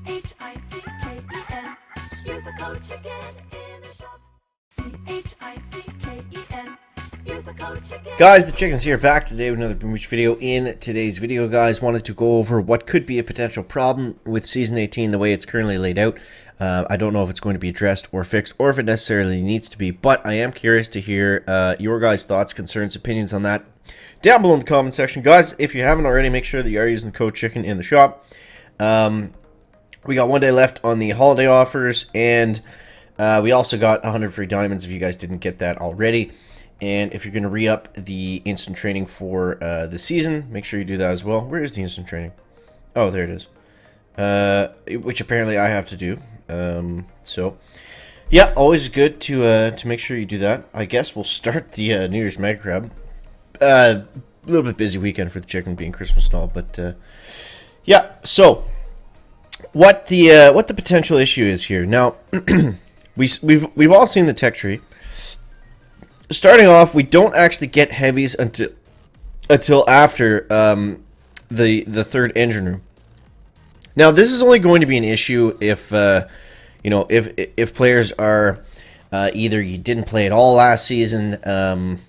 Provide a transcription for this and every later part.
CHICKEN. Use the code chicken in the shop. CHICKEN. Use the code chicken. Guys, the Chickens here, back today with another Beach video. In today's video, guys, wanted to go over what could be a potential problem with Season 18 the way it's currently laid out. I don't know if it's going to be addressed or fixed, or if it necessarily needs to be, but I am curious to hear your guys' thoughts, concerns, opinions on that down below in the comment section. Guys, if you haven't already, make sure that you are using the code chicken in the shop. We got 1 day left on the holiday offers, and we also got 100 free diamonds if you guys didn't get that already. And if you're going to re-up the instant training for the season, make sure you do that as well. Where is the instant training? Oh, there it is. Which apparently I have to do. So, yeah, always good to make sure you do that. I guess we'll start the New Year's Mega Crab. A little bit busy weekend for the chicken, being Christmas and all, but yeah. So, what the potential issue is here now? we've all seen the tech tree. Starting off, we don't actually get heavies until after the third engine room. Now, this is only going to be an issue if you know, if players are either you didn't play at all last season,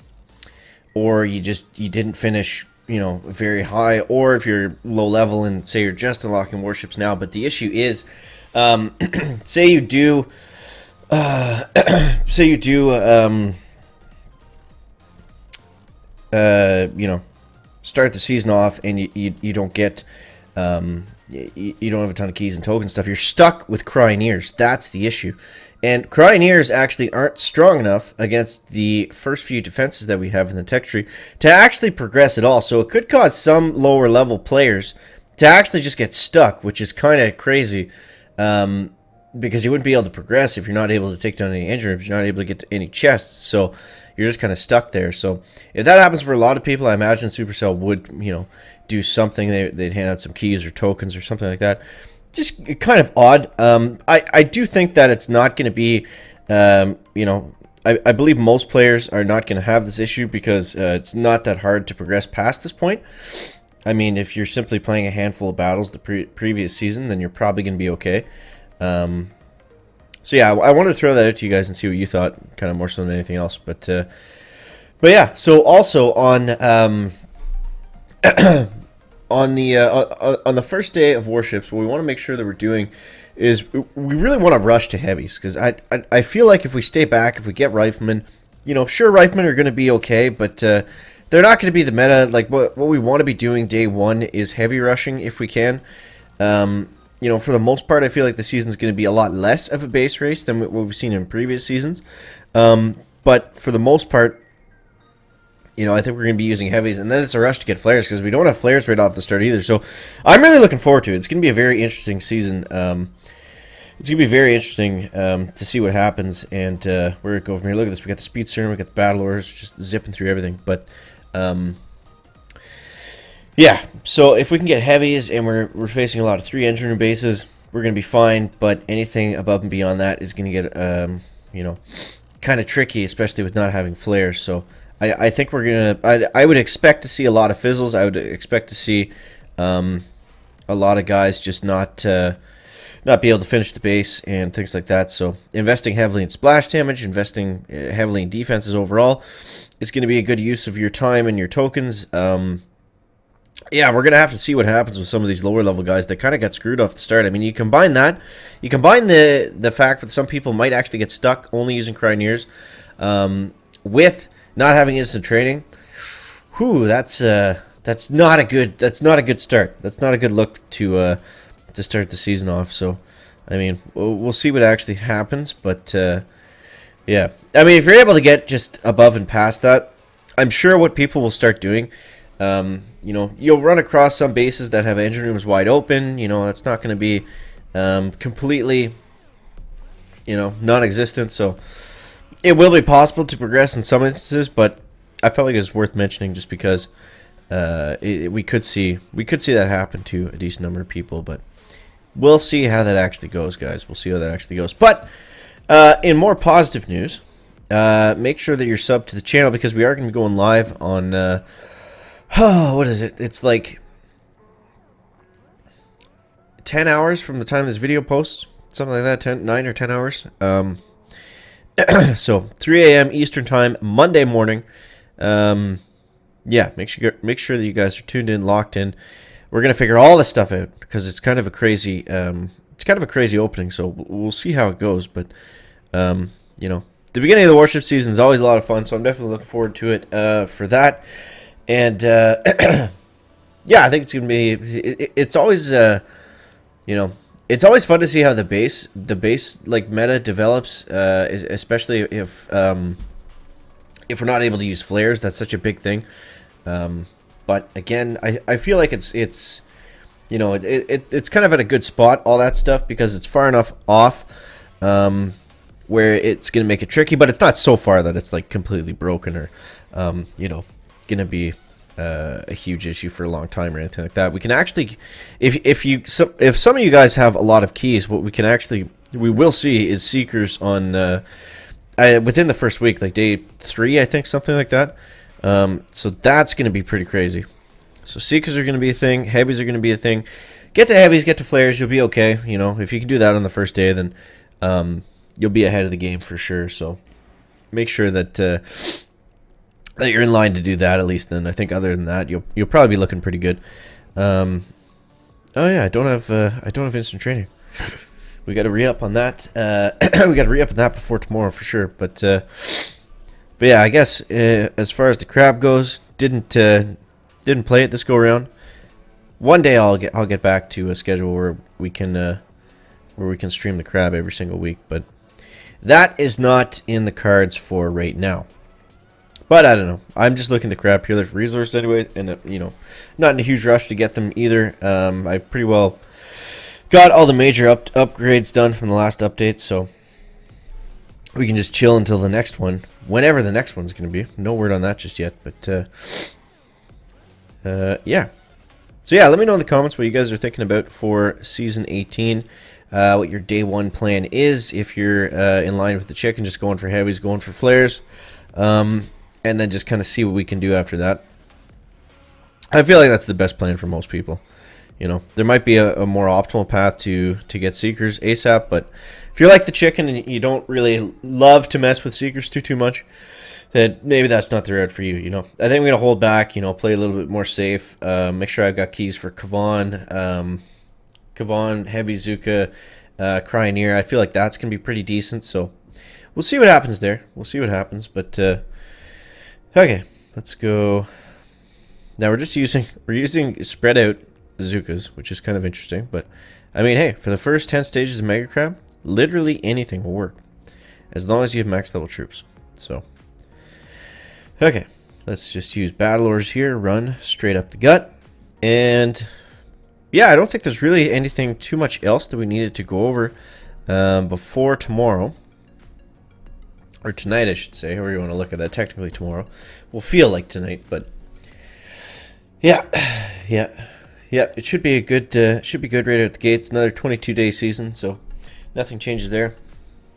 or you didn't finish, you know, very high, or if you're low level and say you're just unlocking warships now. But the issue is, say you do you know, start the season off and you don't get you don't have a ton of keys and token stuff. You're stuck with crying ears. That's the issue. And crying ears actually aren't strong enough against the first few defenses that we have in the tech tree to actually progress at all. So it could cause some lower level players to actually just get stuck, which is kind of crazy, because you wouldn't be able to progress if you're not able to take down any engine rooms. You're not able to get to any chests, so you're just kind of stuck there. So if that happens for a lot of people, I imagine Supercell would, you know, do something. They'd hand out some keys or tokens or something like that. Just kind of odd. I do think that it's not going to be, you know, I believe most players are not going to have this issue because it's not that hard to progress past this point. I mean, if you're simply playing a handful of battles the previous season, then you're probably going to be okay. So yeah, I wanted to throw that out to you guys and see what you thought, kind of more so than anything else. But yeah. So also on on the first day of Warships, what we want to make sure that we're doing is we really want to rush to heavies, because I feel like if we stay back, if we get riflemen, you know, sure, riflemen are going to be okay, but they're not going to be the meta. Like what we want to be doing day one is heavy rushing if we can. You know, for the most part, I feel like the season's going to be a lot less of a base race than what we've seen in previous seasons. But for the most part, you know, I think we're going to be using heavies, and then it's a rush to get flares because we don't have flares right off the start either. So I'm really looking forward to it. It's going to be a very interesting season. It's going to be very interesting to see what happens, and where it goes from here. Look at this. We got the speed serum, we got the battle orders, just zipping through everything. But yeah, so if we can get heavies and we're facing a lot of 3 engine room bases, we're going to be fine. But anything above and beyond that is going to get, you know, kind of tricky, especially with not having flares. So I think we're going to, I would expect to see a lot of fizzles. I would expect to see a lot of guys just not be able to finish the base and things like that. So investing heavily in splash damage, investing heavily in defenses overall is going to be a good use of your time and your tokens. Yeah, we're going to have to see what happens with some of these lower level guys that kind of got screwed off the start. I mean, you combine that, you combine the fact that some people might actually get stuck only using crying ears, with not having instant training. Whew, that's not a good start. That's not a good look to start the season off. So, I mean, we'll see what actually happens, but yeah. I mean, if you're able to get just above and past that, I'm sure what people will start doing, you know, you'll run across some bases that have engine rooms wide open. You know, that's not going to be completely, you know, non-existent. So it will be possible to progress in some instances, but I felt like it was worth mentioning just because we could see that happen to a decent number of people. But we'll see how that actually goes, guys. We'll see how that actually goes. But in more positive news, make sure that you're subbed to the channel, because we are going to be going live on what is it? It's like 10 hours from the time this video posts, something like that, 9 or 10 hours. So 3 a.m. Eastern time, Monday morning. Yeah, make sure that you guys are tuned in, locked in. We're gonna figure all this stuff out because it's kind of a crazy opening. So we'll see how it goes. But you know, the beginning of the Warship season is always a lot of fun. So I'm definitely looking forward to it for that. And yeah, I think it's gonna be. It's always you know, it's always fun to see how the base like meta develops, especially if we're not able to use flares. That's such a big thing. But again, I feel like it's you know, it's kind of at a good spot, all that stuff, because it's far enough off where it's gonna make it tricky, but it's not so far that it's like completely broken or you know, gonna be a huge issue for a long time or anything like that. We can actually, if some of you guys have a lot of keys, what we will see is Seekers on within the first week, like day 3, I think, something like that. So that's going to be pretty crazy. So Seekers are going to be a thing, heavies are going to be a thing. Get to heavies, get to flares, you'll be okay. You know, if you can do that on the first day, then you'll be ahead of the game for sure. So make sure that that you're in line to do that at least. Then I think other than that, you'll probably be looking pretty good. Oh yeah, I don't have instant training. We got to re-up on that. We got to re-up on that before tomorrow for sure. But yeah, I guess as far as the crab goes, didn't play it this go around. One day I'll get back to a schedule where we can stream the crab every single week, but that is not in the cards for right now. But I don't know. I'm just looking at the crab purely for resources anyway, and you know, not in a huge rush to get them either. I pretty well got all the major upgrades done from the last update, so we can just chill until the next one, whenever the next one's going to be. No word on that just yet, but yeah. So yeah, let me know in the comments what you guys are thinking about for Season 18, what your day 1 plan is, if you're in line with the chicken, just going for heavies, going for flares, and then just kind of see what we can do after that. I feel like that's the best plan for most people. You know, there might be a more optimal path to get Seekers ASAP, but if you're like the chicken and you don't really love to mess with Seekers too much, then maybe that's not the route for you. You know, I think I'm gonna hold back. You know, play a little bit more safe. Make sure I've got keys for Kavan, Heavy Zuka, Cryoneer. I feel like that's gonna be pretty decent. So we'll see what happens there. We'll see what happens. But okay, let's go. Now we're using spread out Zukas, which is kind of interesting. But I mean, hey, for the first 10 stages of Mega Crab, literally anything will work as long as you have max level troops. So okay, let's just use battle orders here, run straight up the gut. And yeah, I don't think there's really anything too much else that we needed to go over before tomorrow. Or tonight, I should say, however you want to look at that. Technically tomorrow will feel like tonight, but yeah, it should be a good right out the gates. Another 22-day season, so nothing changes there.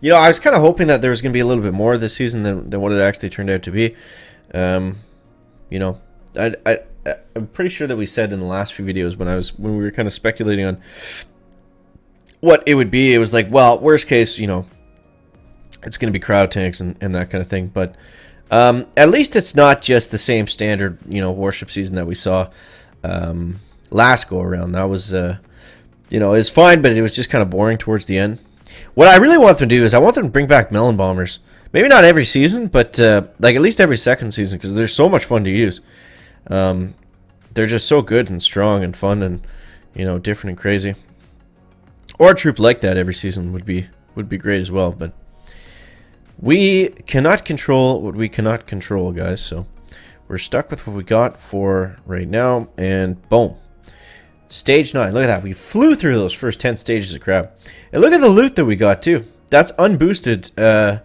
You know, I was kind of hoping that there was going to be a little bit more this season than what it actually turned out to be. You know, I'm pretty sure that we said in the last few videos when we were kind of speculating on what it would be. It was like, well, worst case, you know, it's going to be crowd tanks and that kind of thing. But at least it's not just the same standard, you know, Warship season that we saw last go around. That was, you know, it was fine, but it was just kind of boring towards the end. What I really want them to do is I want them to bring back melon bombers. Maybe not every season, but like at least every second season, because they're so much fun to use. They're just so good and strong and fun and, you know, different and crazy. Or a troop like that every season would be great as well. But we cannot control what we cannot control, guys. So we're stuck with what we got for right now, and boom. Stage 9. Look at that. We flew through those first 10 stages of crab. And look at the loot that we got too. That's unboosted.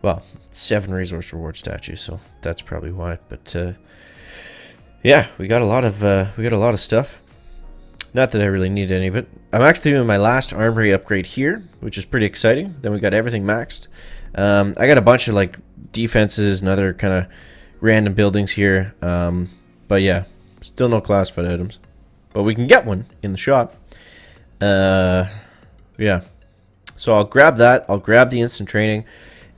Well, 7 resource reward statues, so that's probably why. But yeah, we got a lot of stuff. Not that I really need any of it. I'm actually doing my last armory upgrade here, which is pretty exciting. Then we got everything maxed. I got a bunch of like defenses and other kind of random buildings here. But yeah, still no classified items. But we can get one in the shop. Yeah. So I'll grab that. I'll grab the instant training.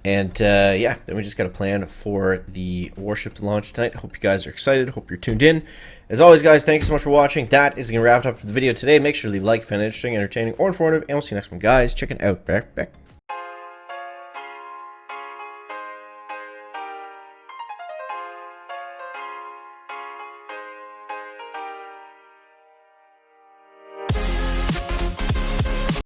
And yeah, then we just got a plan for the Warship to launch tonight. Hope you guys are excited. Hope you're tuned in. As always, guys, thanks so much for watching. That is going to wrap it up for the video today. Make sure to leave a like if you found it interesting, entertaining, or informative. And we'll see you next one, guys. Check it out. Back.